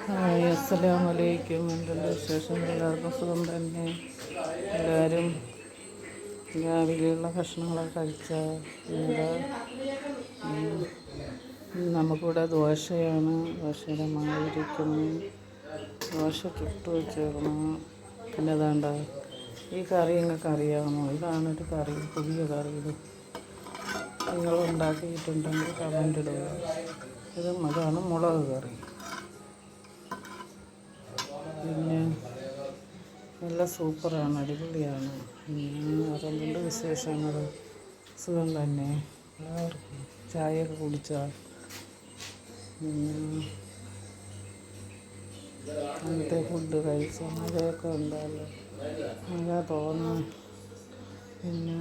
Hi, അസ്സലാമു അലൈക്കും. എന്തുണ്ട് വിശേഷം? എല്ലാവർക്കും സുഖം തന്നെ. എല്ലാവരും രാവിലെയുള്ള ഭക്ഷണങ്ങളൊക്കെ കഴിച്ചാൽ നമുക്കിവിടെ ദോശയാണ്. ദോശയുടെ മാവിരിക്കുന്നു. ദോശ ചുട്ട് വെച്ചേക്കണം. പിന്നെ അതാണ്ട ഈ കറി നിങ്ങൾക്ക് അറിയാമോ? ഇതാണൊരു കറി, പുതിയ കറി. ഇത് നിങ്ങൾ ഉണ്ടാക്കിയിട്ടുണ്ടെങ്കിൽ കമൻ്റ് ഇടുക. അതാണ് മുളക് കറി. പിന്നെ നല്ല സൂപ്പറാണ്, അടിപൊളിയാണ്. പിന്നെ അതെന്തുണ്ട് വിശേഷങ്ങൾ? സുഖം തന്നെ. എല്ലാവർക്കും ചായയൊക്കെ കുടിച്ചാൽ അങ്ങനത്തെ ഫുഡ് കഴിച്ചാൽ മഴയൊക്കെ ഉണ്ടല്ലോ, മഴ തോന്നുന്നു. പിന്നെ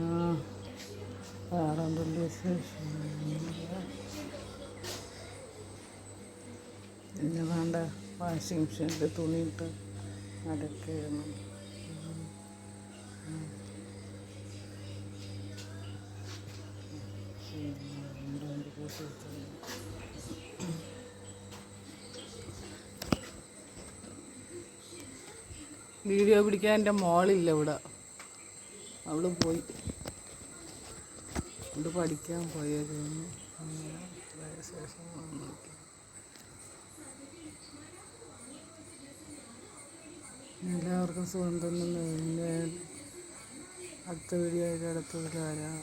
വേറെ എന്തുണ്ട് വിശേഷം? പിന്നെ വേണ്ട വാഷിംഗ് മെഷീനിൽ തുണിയിട്ട് അലക്കുകയാണ്. വീഡിയോ പിടിക്കാൻ എൻ്റെ മോളില്ല ഇവിടെ, അവൾ പോയി, ഇവിടെ പഠിക്കാൻ പോയിരുന്നു. എല്ലാവർക്കും സുഖം തന്നെ. അടുത്ത വീഡിയോ ആയിട്ട് അടുത്ത വരാം.